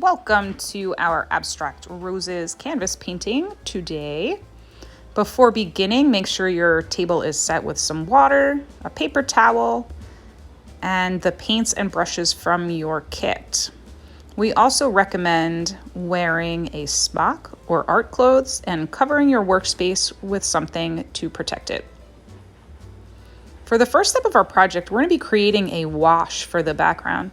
Welcome to our Abstract Roses canvas painting today. Before beginning, make sure your table is set with some water, a paper towel, and the paints and brushes from your kit. We also recommend wearing a smock or art clothes and covering your workspace with something to protect it. For the first step of our project, we're going to be creating a wash for the background.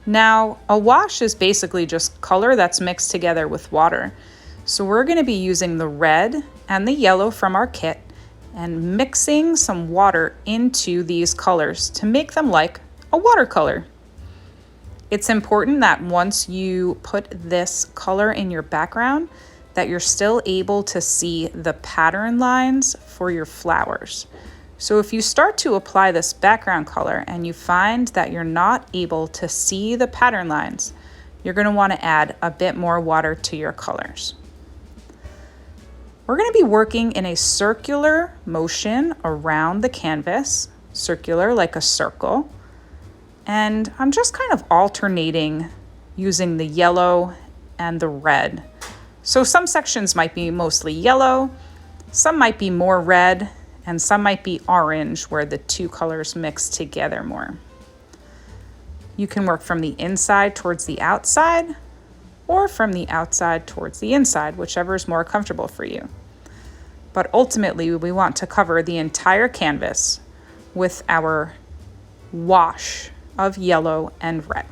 Now, a wash is basically just color that's mixed together with water. So we're going to be using the red and the yellow from our kit and mixing some water into these colors to make them like a watercolor. It's important that once you put this color in your background, that you're still able to see the pattern lines for your flowers. So if you start to apply this background color and you find that you're not able to see the pattern lines, you're going to want to add a bit more water to your colors. We're going to be working in a circular motion around the canvas, circular like a circle. And I'm just kind of alternating using the yellow and the red. So some sections might be mostly yellow, some might be more red, and some might be orange where the two colors mix together more. You can work from the inside towards the outside or from the outside towards the inside, whichever is more comfortable for you. But ultimately, we want to cover the entire canvas with our wash of yellow and red.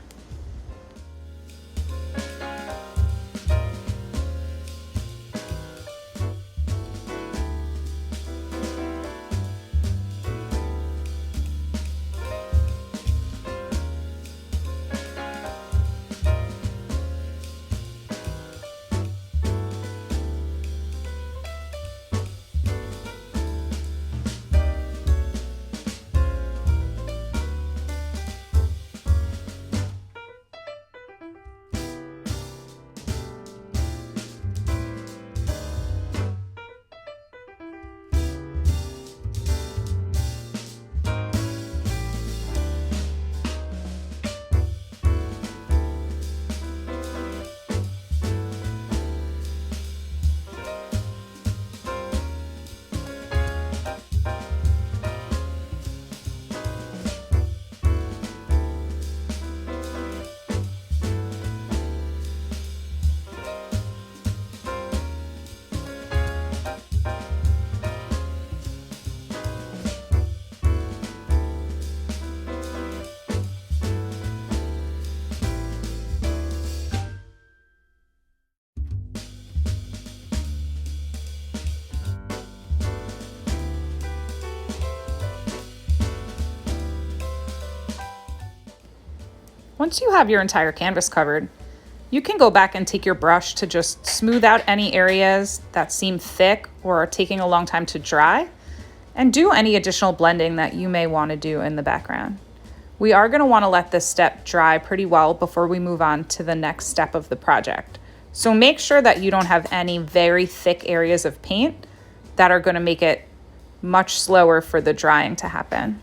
Once you have your entire canvas covered, you can go back and take your brush to just smooth out any areas that seem thick or are taking a long time to dry, and do any additional blending that you may want to do in the background. We are going to want to let this step dry pretty well before we move on to the next step of the project. So make sure that you don't have any very thick areas of paint that are going to make it much slower for the drying to happen.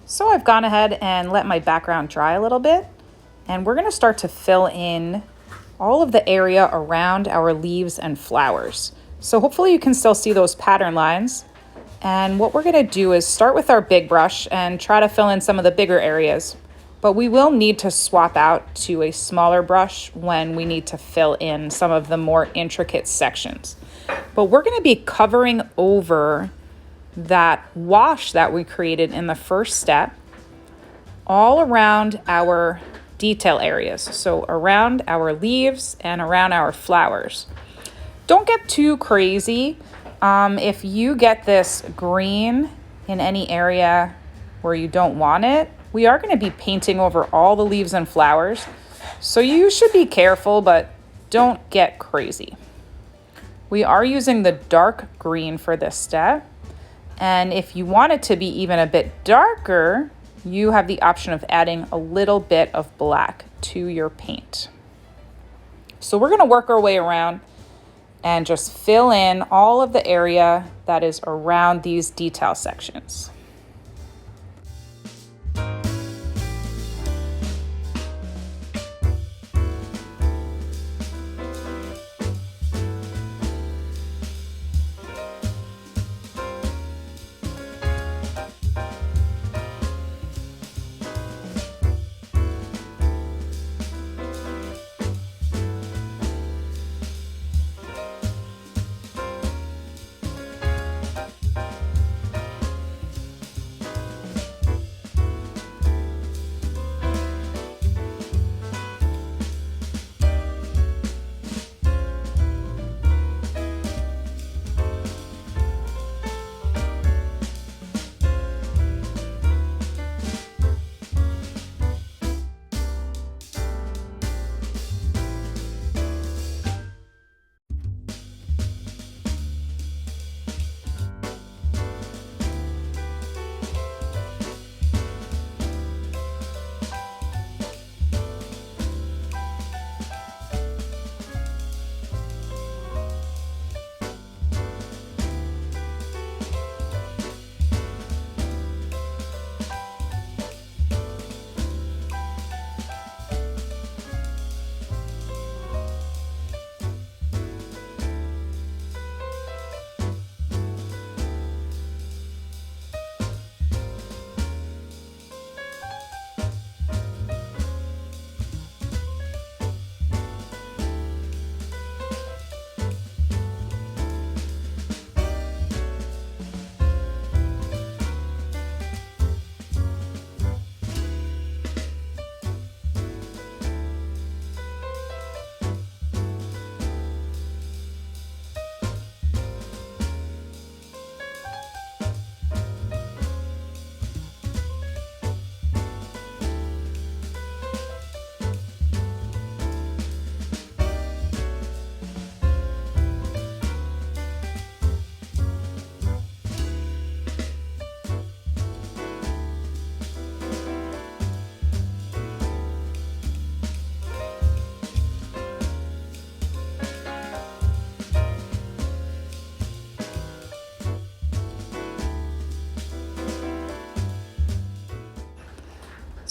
So I've gone ahead and let my background dry a little bit, and we're going to start to fill in all of the area around our leaves and flowers. So hopefully you can still see those pattern lines. And what we're going to do is start with our big brush and try to fill in some of the bigger areas. But we will need to swap out to a smaller brush when we need to fill in some of the more intricate sections. But we're going to be covering over that wash that we created in the first step all around our detail areas. So around our leaves and around our flowers. Don't get too crazy. If you get this green in any area where you don't want it, we are going to be painting over all the leaves and flowers. So you should be careful, but don't get crazy. We are using the dark green for this step. And if you want it to be even a bit darker, you have the option of adding a little bit of black to your paint. So we're going to work our way around and just fill in all of the area that is around these detail sections.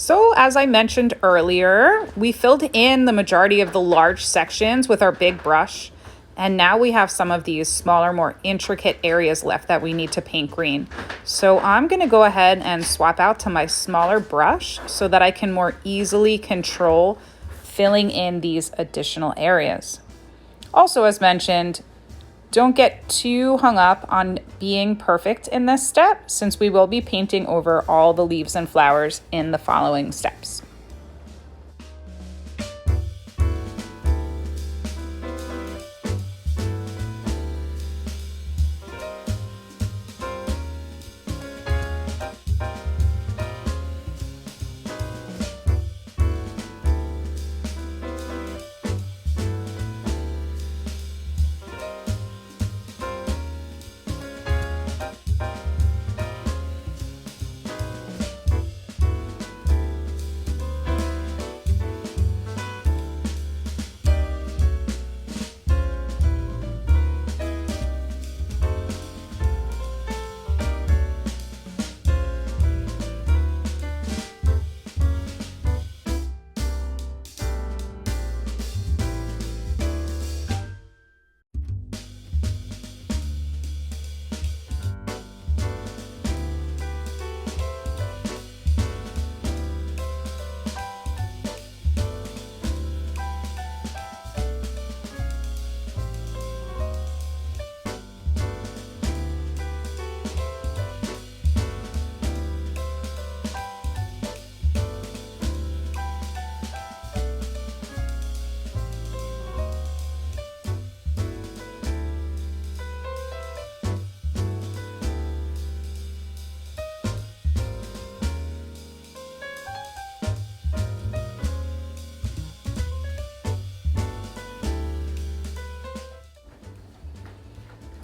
So as I mentioned earlier, we filled in the majority of the large sections with our big brush. And now we have some of these smaller, more intricate areas left that we need to paint green. So I'm going to go ahead and swap out to my smaller brush so that I can more easily control filling in these additional areas. Also, as mentioned, don't get too hung up on being perfect in this step, since we will be painting over all the leaves and flowers in the following steps.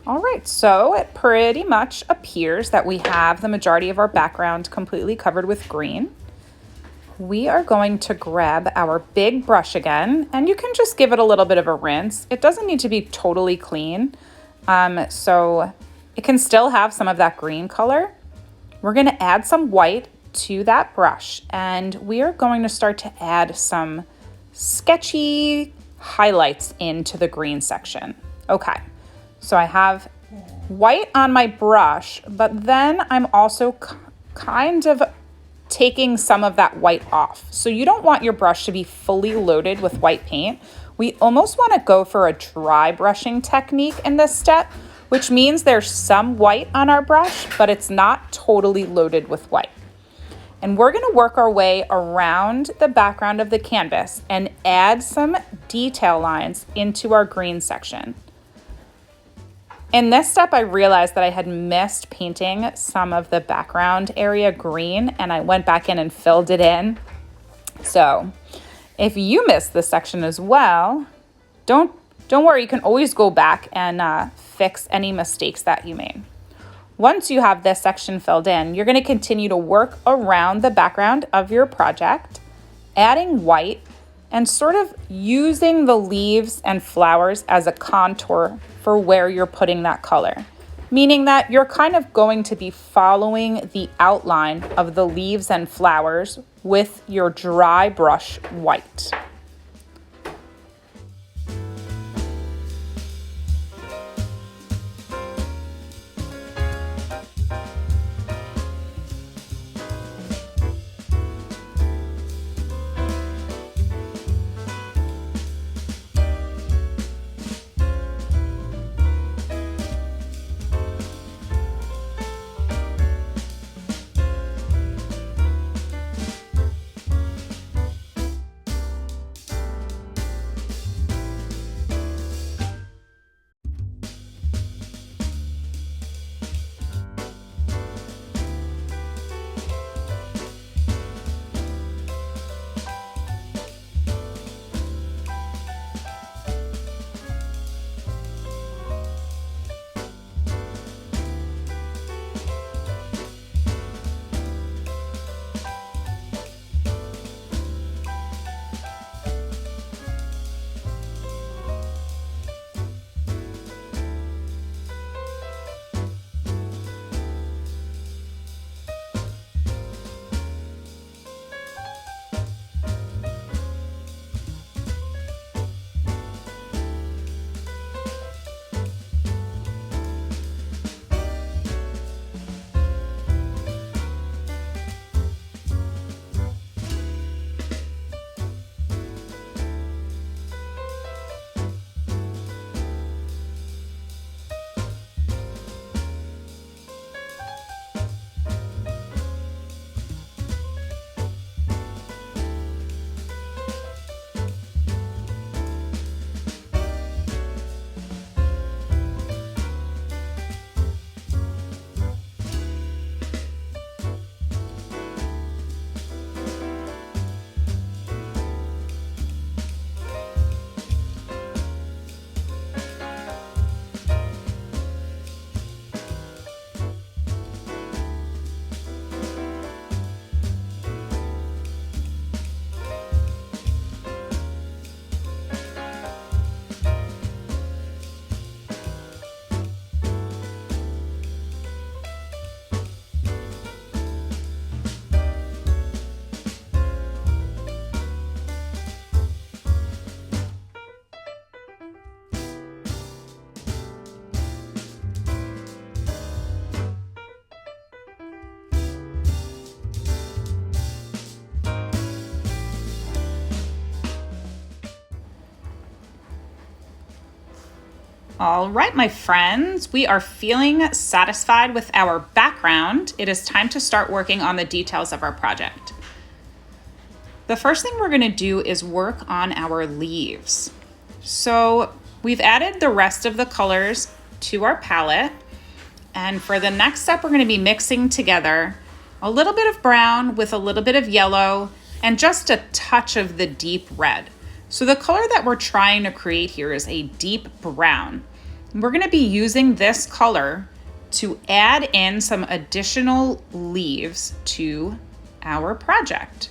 All right, so it pretty much appears that we have the majority of our background completely covered with green. we are going to grab our big brush again, and you can just give it a little bit of a rinse. It doesn't need to be totally clean, so it can still have some of that green color. We're going to add some white to that brush, and we are going to start to add some sketchy highlights into the green section. Okay, so I have white on my brush, but then I'm also kind of taking some of that white off. So you don't want your brush to be fully loaded with white paint. We almost want to go for a dry brushing technique in this step, which means there's some white on our brush, but it's not totally loaded with white. And we're going to work our way around the background of the canvas and add some detail lines into our green section. In this step, I realized that I had missed painting some of the background area green, and I went back in and filled it in. So if you missed this section as well, don't worry, you can always go back and fix any mistakes that you made. Once you have this section filled in, you're going to continue to work around the background of your project, adding white and sort of using the leaves and flowers as a contour for where you're putting that color, meaning that you're kind of going to be following the outline of the leaves and flowers with your dry brush white. All right, my friends, we are feeling satisfied with our background. It is time to start working on the details of our project. The first thing we're going to do is work on our leaves. So we've added the rest of the colors to our palette. And for the next step, we're going to be mixing together a little bit of brown with a little bit of yellow and just a touch of the deep red. So the color that we're trying to create here is a deep brown. We're going to be using this color to add in some additional leaves to our project.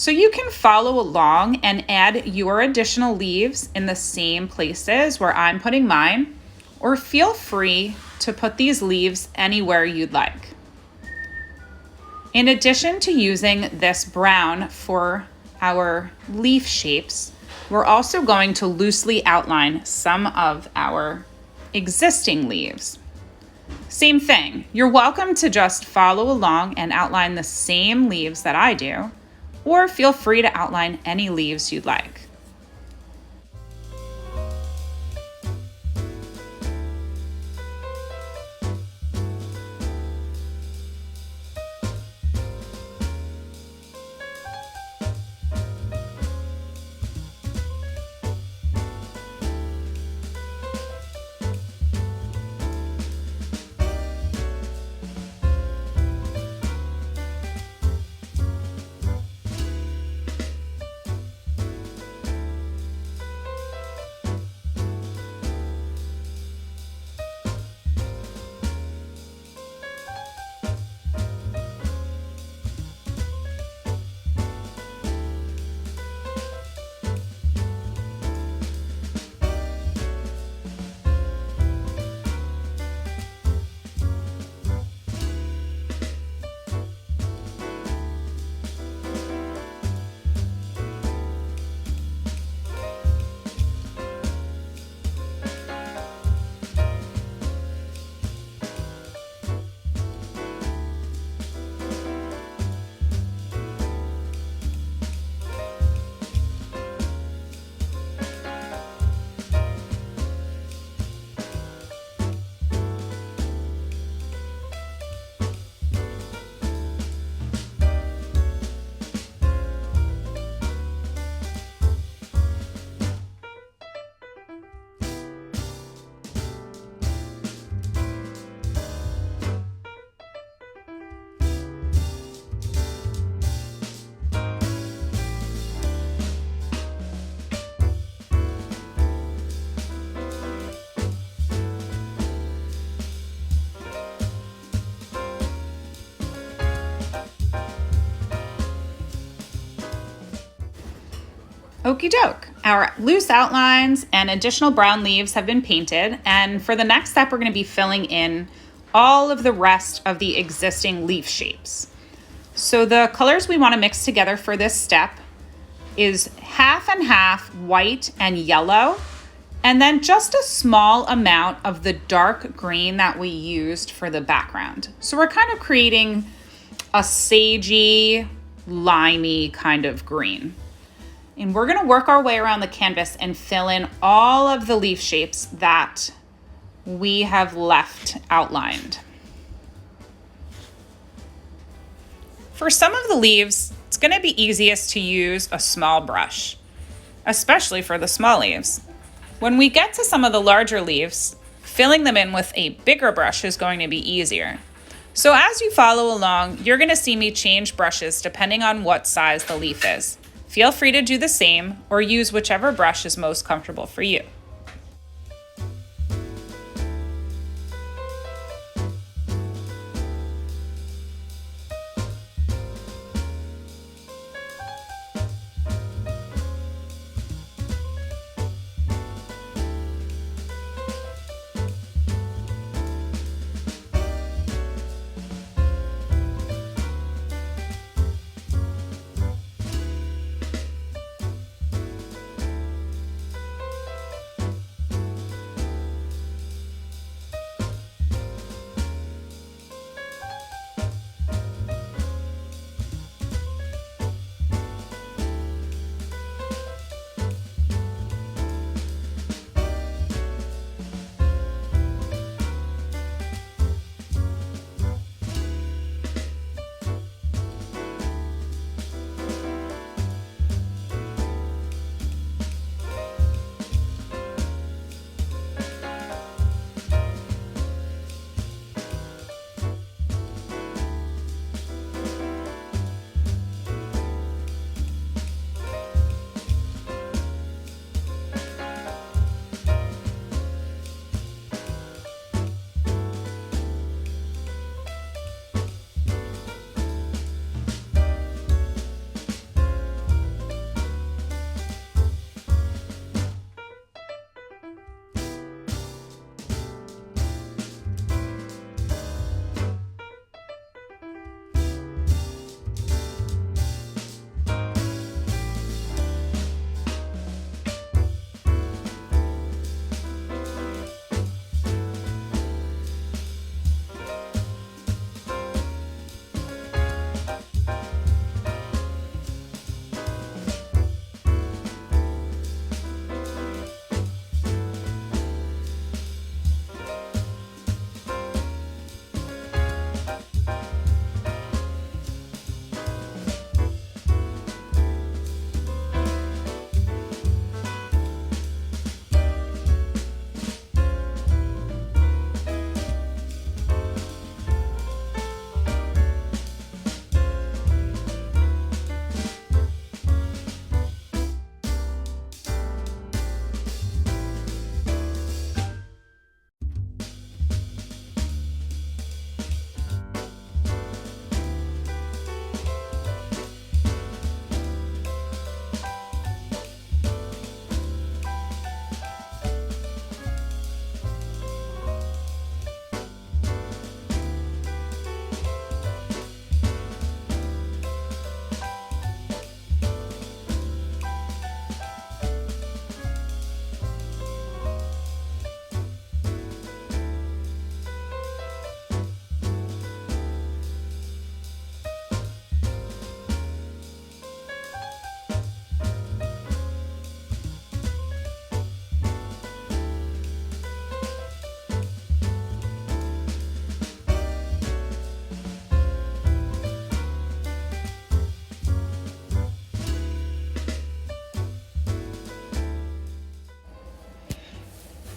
So you can follow along and add your additional leaves in the same places where I'm putting mine, or feel free to put these leaves anywhere you'd like. In addition to using this brown for our leaf shapes, we're also going to loosely outline some of our existing leaves. Same thing, you're welcome to just follow along and outline the same leaves that I do, or feel free to outline any leaves you'd like. Okie doke. Our loose outlines and additional brown leaves have been painted, and for the next step, we're going to be filling in all of the rest of the existing leaf shapes. So the colors we want to mix together for this step is half and half white and yellow, and then just a small amount of the dark green that we used for the background. So we're kind of creating a sagey, limey kind of green. And we're gonna work our way around the canvas and fill in all of the leaf shapes that we have left outlined. For some of the leaves, it's gonna be easiest to use a small brush, especially for the small leaves. When we get to some of the larger leaves, filling them in with a bigger brush is going to be easier. So as you follow along, you're gonna see me change brushes depending on what size the leaf is. Feel free to do the same or use whichever brush is most comfortable for you.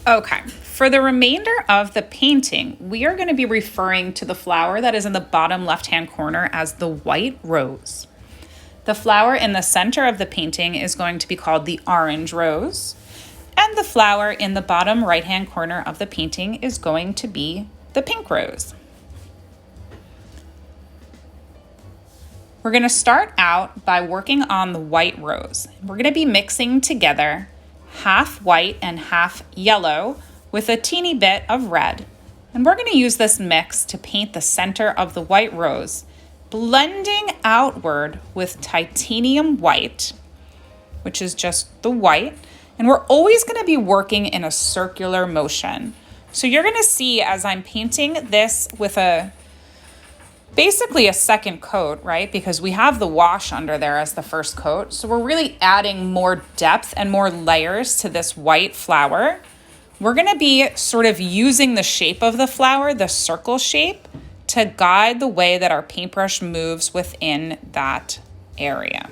Okay, for the remainder of the painting, we are going to be referring to the flower that is in the bottom left-hand corner as the white rose. The flower in the center of the painting is going to be called the orange rose, and the flower in the bottom right-hand corner of the painting is going to be the pink rose. We're going to start out by working on the white rose. We're going to be mixing together half white and half yellow with a teeny bit of red. And we're going to use this mix to paint the center of the white rose, blending outward with titanium white, which is just the white. And we're always going to be working in a circular motion. So you're going to see as I'm painting this with basically a second coat, right? Because we have the wash under there as the first coat. So we're really adding more depth and more layers to this white flower. We're going to be sort of using the shape of the flower, the circle shape, to guide the way that our paintbrush moves within that area.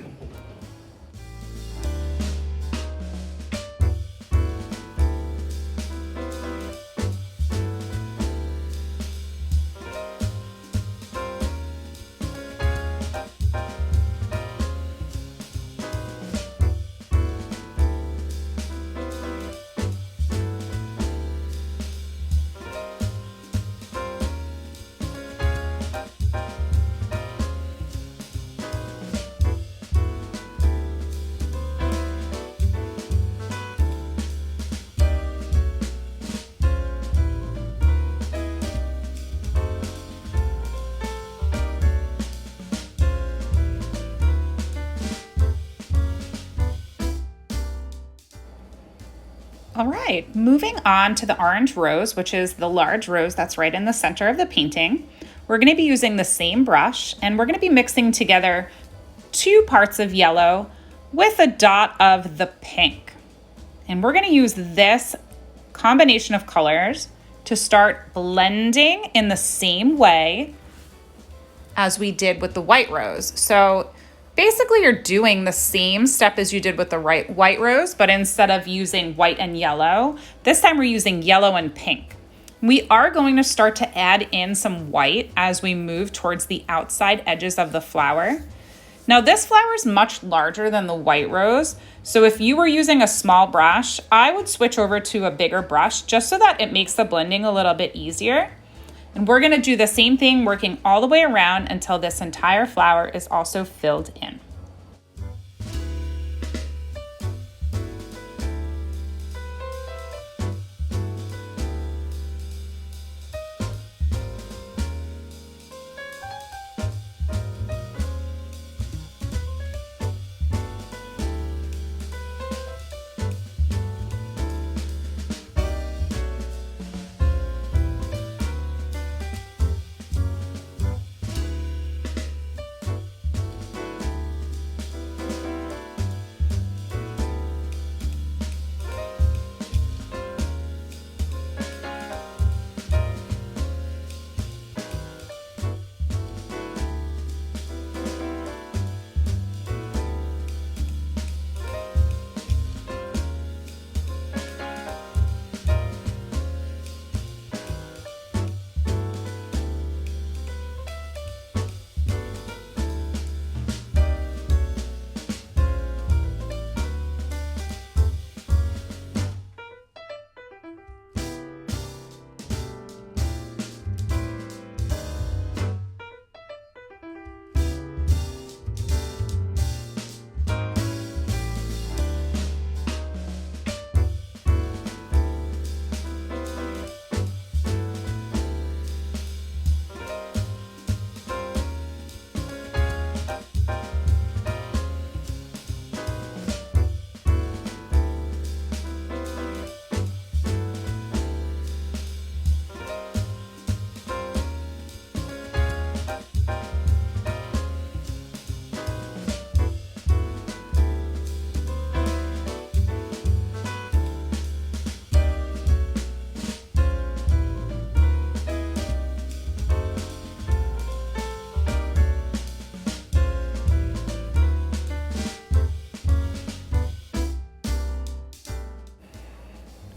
All right, moving on to the orange rose, which is the large rose that's right in the center of the painting. We're going to be using the same brush, and we're going to be mixing together 2 parts of yellow with a dot of the pink. And we're going to use this combination of colors to start blending in the same way as we did with the white rose. So basically, you're doing the same step as you did with the white rose, but instead of using white and yellow, this time we're using yellow and pink. We are going to start to add in some white as we move towards the outside edges of the flower. Now, this flower is much larger than the white rose, so if you were using a small brush, I would switch over to a bigger brush just so that it makes the blending a little bit easier. And we're going to do the same thing, working all the way around until this entire flower is also filled in.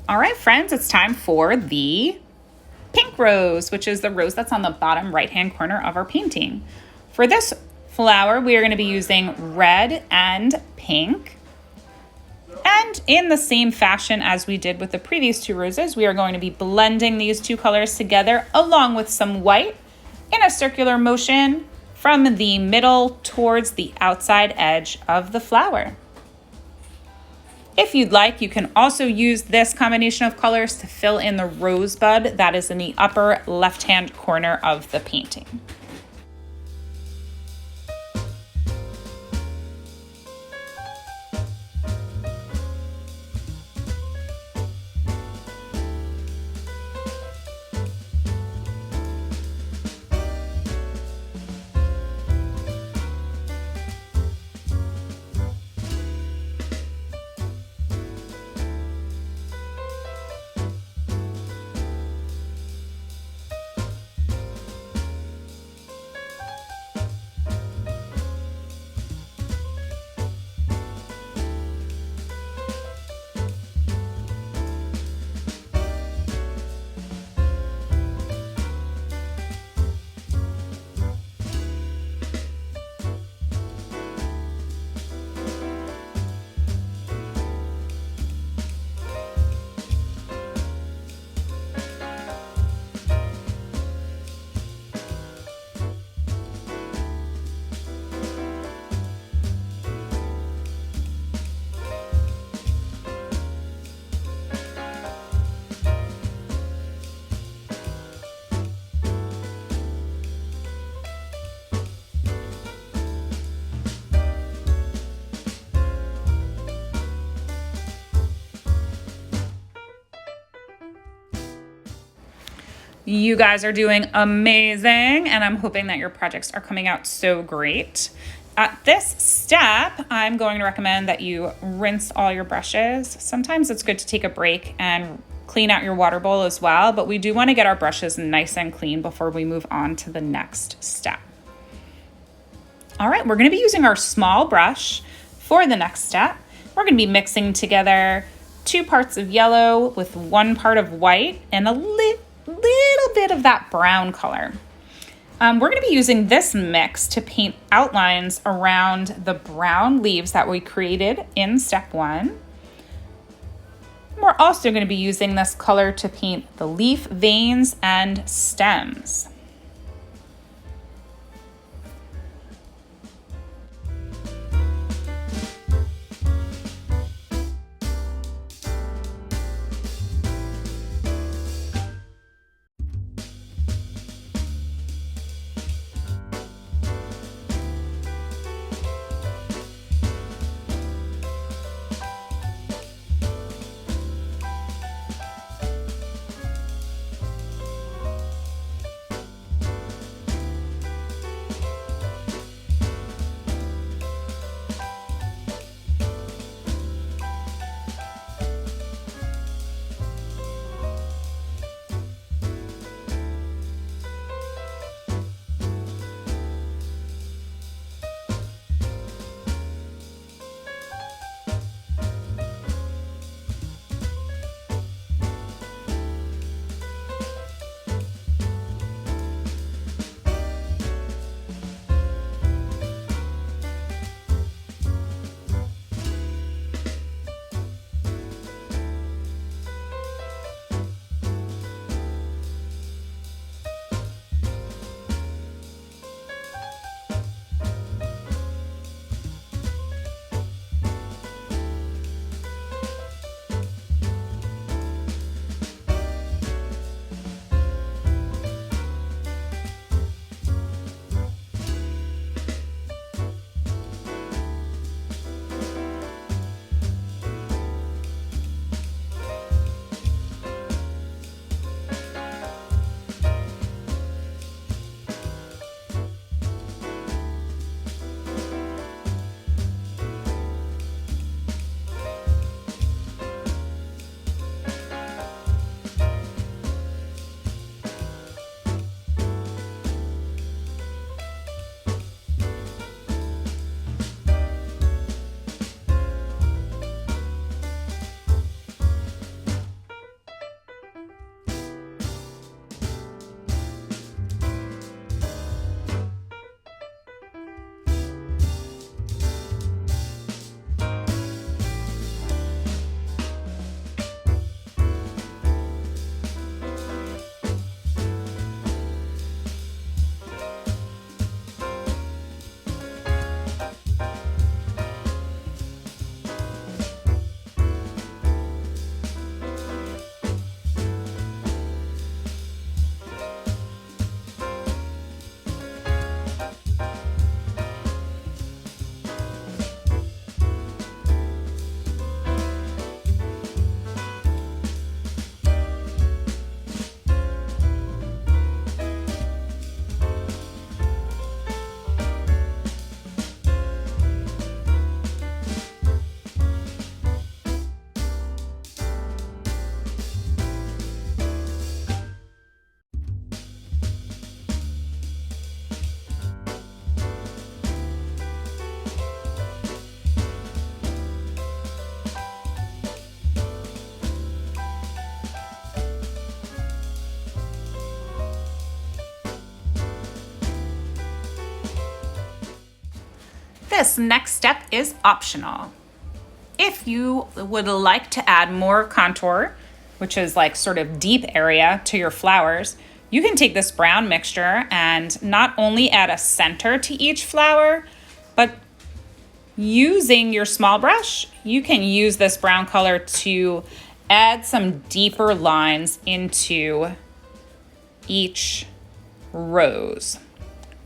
All right, friends, it's time for the pink rose, which is the rose that's on the bottom right-hand corner of our painting. For this flower, we are going to be using red and pink. And in the same fashion as we did with the previous two roses, we are going to be blending these two colors together along with some white in a circular motion from the middle towards the outside edge of the flower. If you'd like, you can also use this combination of colors to fill in the rosebud that is in the upper left-hand corner of the painting. You guys are doing amazing, and I'm hoping that your projects are coming out so great. At this step, I'm going to recommend that you rinse all your brushes. Sometimes it's good to take a break and clean out your water bowl as well, but we do want to get our brushes nice and clean before we move on to the next step. All right, we're going to be using our small brush for the next step. We're going to be mixing together 2 parts of yellow with 1 part of white and a little bit of that brown color. We're going to be using this mix to paint outlines around the brown leaves that we created in step 1. We're also going to be using this color to paint the leaf veins and stems. this next step is optional. If you would like to add more contour, which is like sort of deep area to your flowers, you can take this brown mixture and not only add a center to each flower, but using your small brush, you can use this brown color to add some deeper lines into each rose.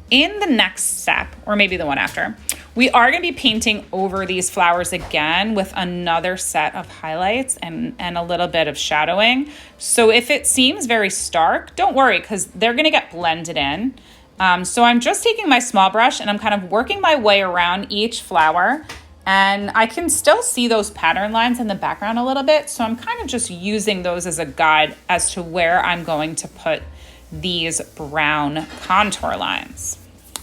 In the next step, or maybe the one after, we are going to be painting over these flowers again with another set of highlights and a little bit of shadowing. So if it seems very stark, don't worry, because they're going to get blended in. So I'm just taking my small brush and I'm kind of working my way around each flower, and I can still see those pattern lines in the background a little bit. So I'm kind of just using those as a guide as to where I'm going to put these brown contour lines.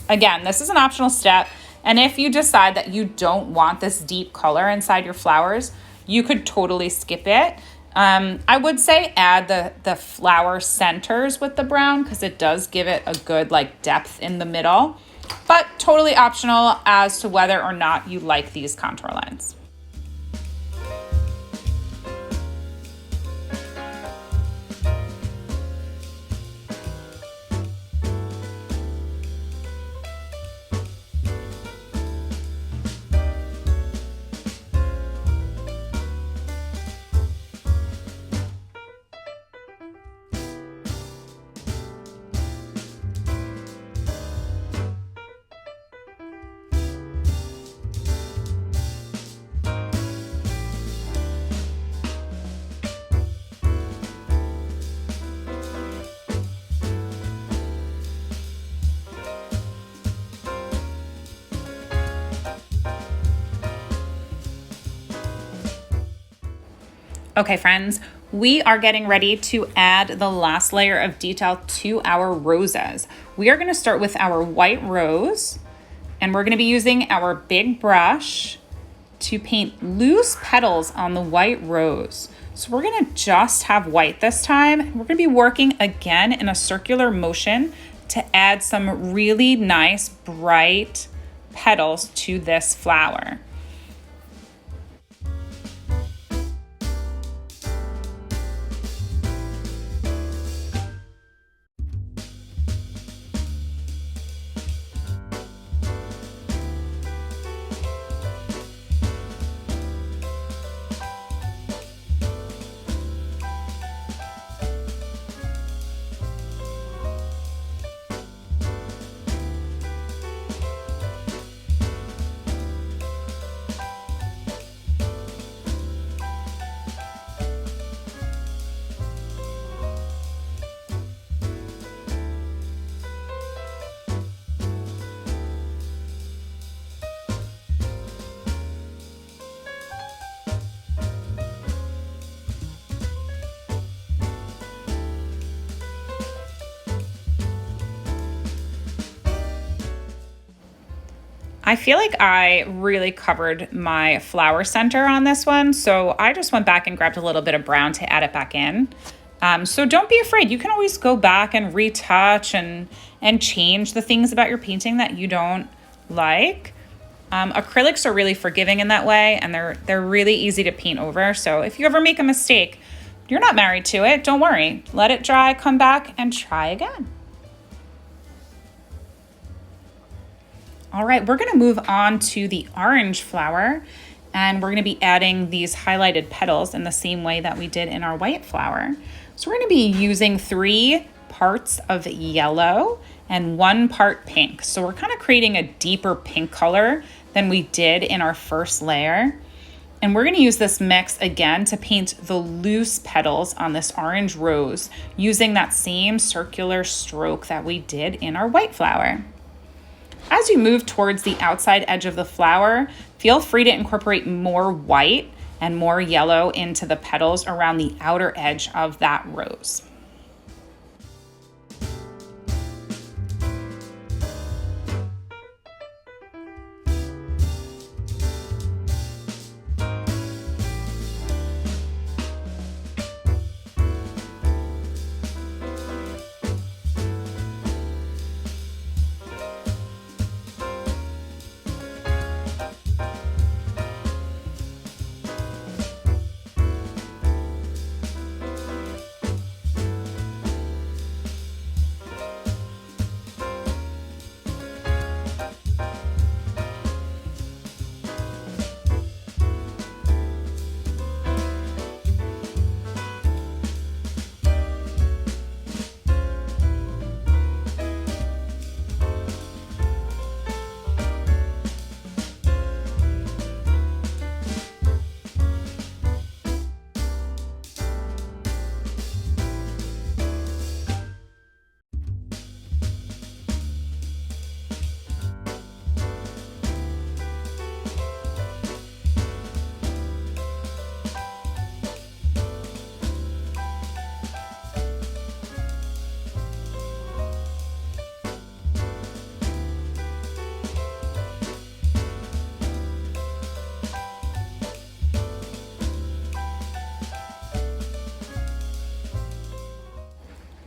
Again, this is an optional step. And if you decide that you don't want this deep color inside your flowers, you could totally skip it. I would say add the flower centers with the brown because it does give it a good like depth in the middle, but totally optional as to whether or not you like these contour lines. Okay, friends, we are getting ready to add the last layer of detail to our roses. We are going to start with our white rose, and we're going to be using our big brush to paint loose petals on the white rose. So we're going to just have white this time. We're going to be working again in a circular motion to add some really nice bright petals to this flower. I feel like I really covered my flower center on this one, so I just went back and grabbed a little bit of brown to add it back in. So don't be afraid. You can always go back and retouch and change the things about your painting that you don't like. Acrylics are really forgiving in that way, and they're really easy to paint over. So if you ever make a mistake, you're not married to it. Don't worry. Let it dry, come back, and try again. All right, we're gonna move on to the orange flower, and we're gonna be adding these highlighted petals in the same way that we did in our white flower. So we're gonna be using 3 parts of yellow and 1 part pink. So we're kind of creating a deeper pink color than we did in our first layer. And we're gonna use this mix again to paint the loose petals on this orange rose using that same circular stroke that we did in our white flower. As you move towards the outside edge of the flower, feel free to incorporate more white and more yellow into the petals around the outer edge of that rose.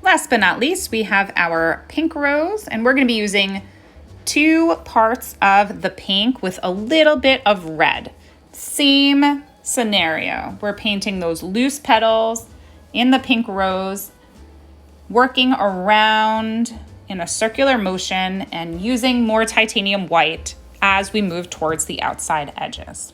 Last but not least, we have our pink rose, and we're going to be using 2 parts of the pink with a little bit of red. Same scenario. We're painting those loose petals in the pink rose, working around in a circular motion and using more titanium white as we move towards the outside edges.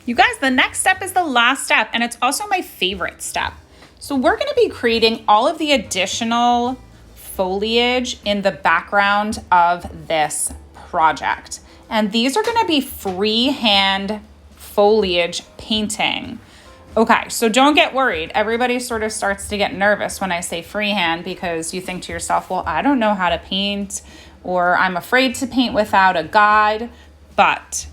You guys, the next step is the last step, and it's also my favorite step. So we're going to be creating all of the additional foliage in the background of this project. And these are going to be freehand foliage painting. Okay, so don't get worried. Everybody sort of starts to get nervous when I say freehand because you think to yourself, well, I don't know how to paint, or I'm afraid to paint without a guide. But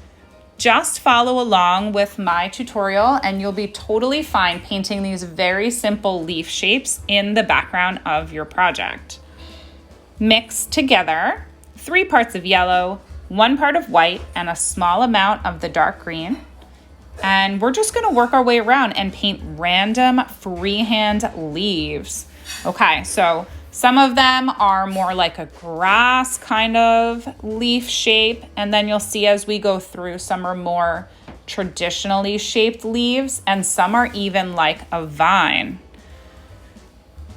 just follow along with my tutorial and you'll be totally fine painting these very simple leaf shapes in the background of your project. Mix together 3 parts of yellow, 1 part of white, and a small amount of the dark green. And we're just gonna work our way around and paint random freehand leaves. Okay, so some of them are more like a grass kind of leaf shape, and then you'll see as we go through, some are more traditionally shaped leaves, and some are even like a vine.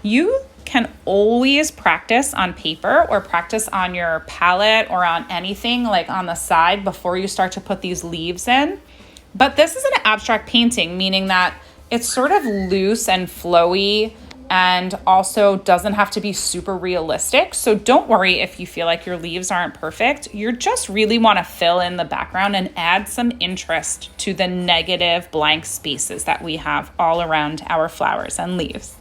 You can always practice on paper or practice on your palette or on anything like on the side before you start to put these leaves in. But this is an abstract painting, meaning that it's sort of loose and flowy and also doesn't have to be super realistic. So don't worry if you feel like your leaves aren't perfect. You just really want to fill in the background and add some interest to the negative blank spaces that we have all around our flowers and leaves.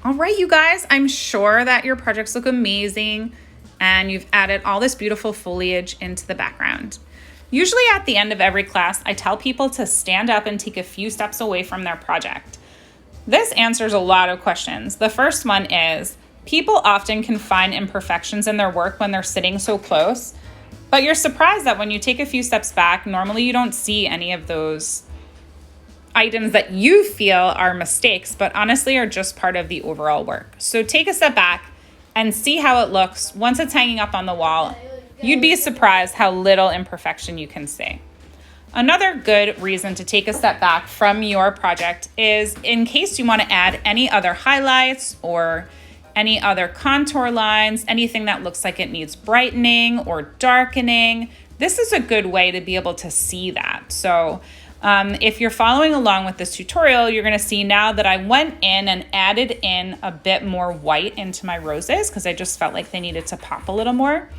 All right, you guys, I'm sure that your projects look amazing and you've added all this beautiful foliage into the background. Usually at the end of every class, I tell people to stand up and take a few steps away from their project. This answers a lot of questions. The first one is, people often can find imperfections in their work when they're sitting so close, but you're surprised that when you take a few steps back, normally you don't see any of those items that you feel are mistakes, but honestly are just part of the overall work. So take a step back and see how it looks once it's hanging up on the wall. You'd be surprised how little imperfection you can see. Another good reason to take a step back from your project is in case you want to add any other highlights or any other contour lines, anything that looks like it needs brightening or darkening. This is a good way to be able to see that. So if you're following along with this tutorial, you're going to see now that I went in and added in a bit more white into my roses because I just felt like they needed to pop a little more.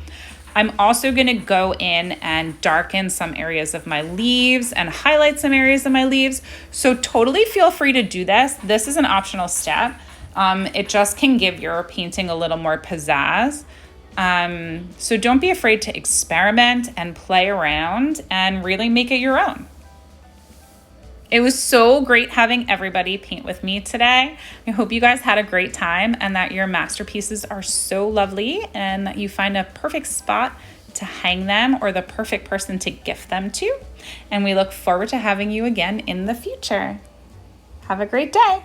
I'm also going to go in and darken some areas of my leaves and highlight some areas of my leaves. So totally feel free to do this. This is an optional step. It just can give your painting a little more pizzazz. So don't be afraid to experiment and play around and really make it your own. It was so great having everybody paint with me today. I hope you guys had a great time and that your masterpieces are so lovely and that you find a perfect spot to hang them or the perfect person to gift them to. And we look forward to having you again in the future. Have a great day.